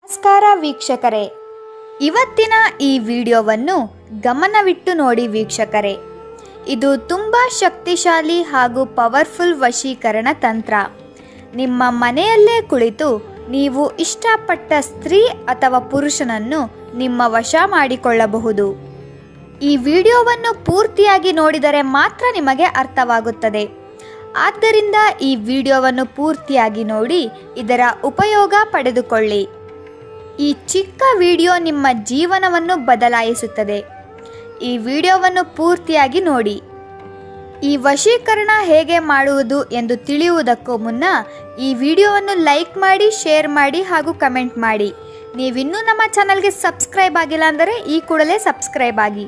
ನಮಸ್ಕಾರ ವೀಕ್ಷಕರೇ, ಇವತ್ತಿನ ಈ ವಿಡಿಯೋವನ್ನು ಗಮನವಿಟ್ಟು ನೋಡಿ ವೀಕ್ಷಕರೇ. ಇದು ತುಂಬ ಶಕ್ತಿಶಾಲಿ ಹಾಗೂ ಪವರ್ಫುಲ್ ವಶೀಕರಣ ತಂತ್ರ. ನಿಮ್ಮ ಮನೆಯಲ್ಲೇ ಕುಳಿತು ನೀವು ಇಷ್ಟಪಟ್ಟ ಸ್ತ್ರೀ ಅಥವಾ ಪುರುಷನನ್ನು ನಿಮ್ಮ ವಶ ಮಾಡಿಕೊಳ್ಳಬಹುದು. ಈ ವಿಡಿಯೋವನ್ನು ಪೂರ್ತಿಯಾಗಿ ನೋಡಿದರೆ ಮಾತ್ರ ನಿಮಗೆ ಅರ್ಥವಾಗುತ್ತದೆ. ಆದ್ದರಿಂದ ಈ ವಿಡಿಯೋವನ್ನು ಪೂರ್ತಿಯಾಗಿ ನೋಡಿ ಇದರ ಉಪಯೋಗ ಪಡೆದುಕೊಳ್ಳಿ. ಈ ಚಿಕ್ಕ ವಿಡಿಯೋ ನಿಮ್ಮ ಜೀವನವನ್ನು ಬದಲಾಯಿಸುತ್ತದೆ. ಈ ವಿಡಿಯೋವನ್ನು ಪೂರ್ತಿಯಾಗಿ ನೋಡಿ. ಈ ವಶೀಕರಣ ಹೇಗೆ ಮಾಡುವುದು ಎಂದು ತಿಳಿಯುವುದಕ್ಕೂ ಮುನ್ನ ಈ ವಿಡಿಯೋವನ್ನು ಲೈಕ್ ಮಾಡಿ, ಶೇರ್ ಮಾಡಿ ಹಾಗೂ ಕಮೆಂಟ್ ಮಾಡಿ. ನೀವಿನ್ನೂ ನಮ್ಮ ಚಾನಲ್ಗೆ ಸಬ್ಸ್ಕ್ರೈಬ್ ಆಗಿಲ್ಲ ಅಂದರೆ ಈ ಕೂಡಲೇ ಸಬ್ಸ್ಕ್ರೈಬ್ ಆಗಿ.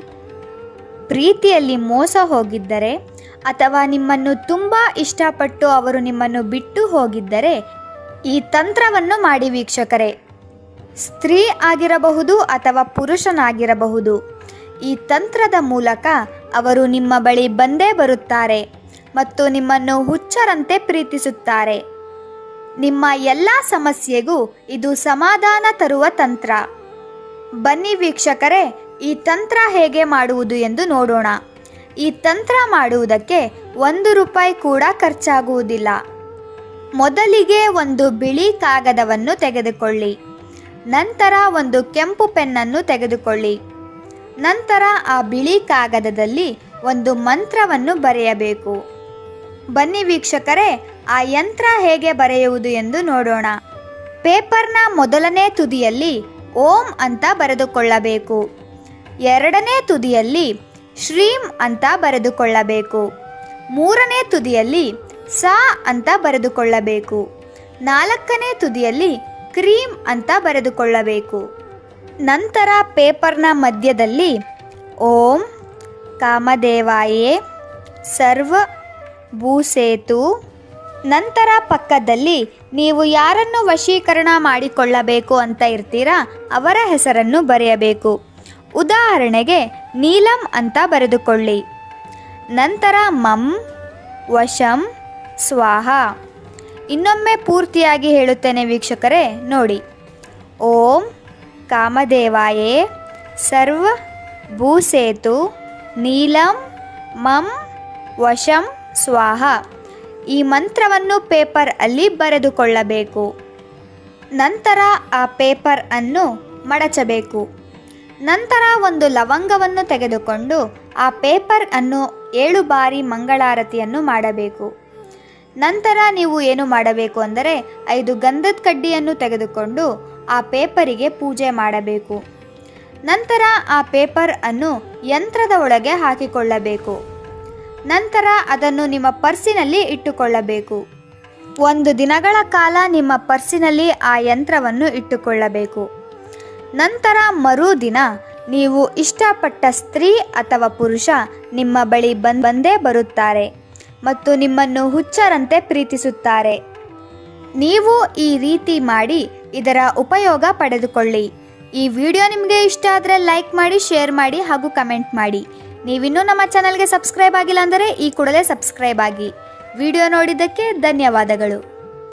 ಪ್ರೀತಿಯಲ್ಲಿ ಮೋಸ ಹೋಗಿದ್ದರೆ ಅಥವಾ ನಿಮ್ಮನ್ನು ತುಂಬ ಇಷ್ಟಪಟ್ಟು ಅವರು ನಿಮ್ಮನ್ನು ಬಿಟ್ಟು ಹೋಗಿದ್ದರೆ ಈ ತಂತ್ರವನ್ನು ಮಾಡಿ ವೀಕ್ಷಕರೇ. ಸ್ತ್ರೀ ಆಗಿರಬಹುದು ಅಥವಾ ಪುರುಷನಾಗಿರಬಹುದು. ಈ ತಂತ್ರದ ಮೂಲಕ ಅವರು ನಿಮ್ಮ ಬಳಿ ಬಂದೇ ಬರುತ್ತಾರೆ ಮತ್ತು ನಿಮ್ಮನ್ನು ಹುಚ್ಚರಂತೆ ಪ್ರೀತಿಸುತ್ತಾರೆ. ನಿಮ್ಮ ಎಲ್ಲ ಸಮಸ್ಯೆಗೂ ಇದು ಸಮಾಧಾನ ತರುವ ತಂತ್ರ. ಬನ್ನಿ ವೀಕ್ಷಕರೇ, ಈ ತಂತ್ರ ಹೇಗೆ ಮಾಡುವುದು ಎಂದು ನೋಡೋಣ. ಈ ತಂತ್ರ ಮಾಡುವುದಕ್ಕೆ ₹1 ಕೂಡ ಖರ್ಚಾಗುವುದಿಲ್ಲ. ಮೊದಲಿಗೆ ಒಂದು ಬಿಳಿ ಕಾಗದವನ್ನು ತೆಗೆದುಕೊಳ್ಳಿ. ನಂತರ ಒಂದು ಕೆಂಪು ಪೆನ್ನನ್ನು ತೆಗೆದುಕೊಳ್ಳಿ. ನಂತರ ಆ ಬಿಳಿ ಕಾಗದದಲ್ಲಿ ಒಂದು ಮಂತ್ರವನ್ನು ಬರೆಯಬೇಕು. ಬನ್ನಿ ವೀಕ್ಷಕರೇ, ಆ ಯಂತ್ರ ಹೇಗೆ ಬರೆಯುವುದು ಎಂದು ನೋಡೋಣ. ಪೇಪರ್ನ ಮೊದಲನೇ ತುದಿಯಲ್ಲಿ ಓಂ ಅಂತ ಬರೆದುಕೊಳ್ಳಬೇಕು. ಎರಡನೇ ತುದಿಯಲ್ಲಿ ಶ್ರೀಂ ಅಂತ ಬರೆದುಕೊಳ್ಳಬೇಕು. ಮೂರನೇ ತುದಿಯಲ್ಲಿ ಸಾ ಅಂತ ಬರೆದುಕೊಳ್ಳಬೇಕು. ನಾಲ್ಕನೇ ತುದಿಯಲ್ಲಿ ಕ್ರೀಂ ಅಂತ ಬರೆದುಕೊಳ್ಳಬೇಕು. ನಂತರ ಪೇಪರ್ನ ಮಧ್ಯದಲ್ಲಿ ಓಂ ಕಾಮದೇವಾಯೇ ಸರ್ವ ಭೂಸೇತು. ನಂತರ ಪಕ್ಕದಲ್ಲಿ ನೀವು ಯಾರನ್ನು ವಶೀಕರಣ ಮಾಡಿಕೊಳ್ಳಬೇಕು ಅಂತ ಇರ್ತೀರಾ ಅವರ ಹೆಸರನ್ನು ಬರೆಯಬೇಕು. ಉದಾಹರಣೆಗೆ ನೀಲಂ ಅಂತ ಬರೆದುಕೊಳ್ಳಿ. ನಂತರ ಮಂ ವಶಂ ಸ್ವಾಹ. ಇನ್ನೊಮ್ಮೆ ಪೂರ್ತಿಯಾಗಿ ಹೇಳುತ್ತೇನೆ ವೀಕ್ಷಕರೇ, ನೋಡಿ. ಓಂ ಕಾಮದೇವಾಯೇ ಸರ್ವ ಭೂಸೇತು ನೀಲಂ ಮಂ ವಶಂ ಸ್ವಾಹ. ಈ ಮಂತ್ರವನ್ನು ಪೇಪರ್ ಅಲ್ಲಿ ಬರೆದುಕೊಳ್ಳಬೇಕು. ನಂತರ ಆ ಪೇಪರ್ ಅನ್ನು ಮಡಚಬೇಕು. ನಂತರ ಒಂದು ಲವಂಗವನ್ನು ತೆಗೆದುಕೊಂಡು ಆ ಪೇಪರ್ ಅನ್ನು 7 ಬಾರಿ ಮಂಗಳಾರತಿಯನ್ನು ಮಾಡಬೇಕು. ನಂತರ ನೀವು ಏನು ಮಾಡಬೇಕು ಅಂದರೆ 5 ಗಂಧದ ಕಡ್ಡಿಯನ್ನು ತೆಗೆದುಕೊಂಡು ಆ ಪೇಪರಿಗೆ ಪೂಜೆ ಮಾಡಬೇಕು. ನಂತರ ಆ ಪೇಪರ್ ಅನ್ನು ಯಂತ್ರದ ಒಳಗೆ ಹಾಕಿಕೊಳ್ಳಬೇಕು. ನಂತರ ಅದನ್ನು ನಿಮ್ಮ ಪರ್ಸಿನಲ್ಲಿ ಇಟ್ಟುಕೊಳ್ಳಬೇಕು. 1 ದಿನಗಳ ಕಾಲ ನಿಮ್ಮ ಪರ್ಸಿನಲ್ಲಿ ಆ ಯಂತ್ರವನ್ನು ಇಟ್ಟುಕೊಳ್ಳಬೇಕು. ನಂತರ ಮರುದಿನ ನೀವು ಇಷ್ಟಪಟ್ಟ ಸ್ತ್ರೀ ಅಥವಾ ಪುರುಷ ನಿಮ್ಮ ಬಳಿ ಬಂದೇ ಬರುತ್ತಾರೆ ಮತ್ತು ನಿಮ್ಮನ್ನು ಹುಚ್ಚರಂತೆ ಪ್ರೀತಿಸುತ್ತಾರೆ. ನೀವು ಈ ರೀತಿ ಮಾಡಿ ಇದರ ಉಪಯೋಗ ಪಡೆದುಕೊಳ್ಳಿ. ಈ ವಿಡಿಯೋ ನಿಮಗೆ ಇಷ್ಟ ಆದರೆ ಲೈಕ್ ಮಾಡಿ, ಶೇರ್ ಮಾಡಿ ಹಾಗೂ ಕಮೆಂಟ್ ಮಾಡಿ. ನೀವಿನ್ನೂ ನಮ್ಮ ಚಾನಲ್ಗೆ ಸಬ್ಸ್ಕ್ರೈಬ್ ಆಗಿಲ್ಲ ಅಂದರೆ ಈ ಕೂಡಲೇ ಸಬ್ಸ್ಕ್ರೈಬ್ ಆಗಿ. ವಿಡಿಯೋ ನೋಡಿದ್ದಕ್ಕೆ ಧನ್ಯವಾದಗಳು.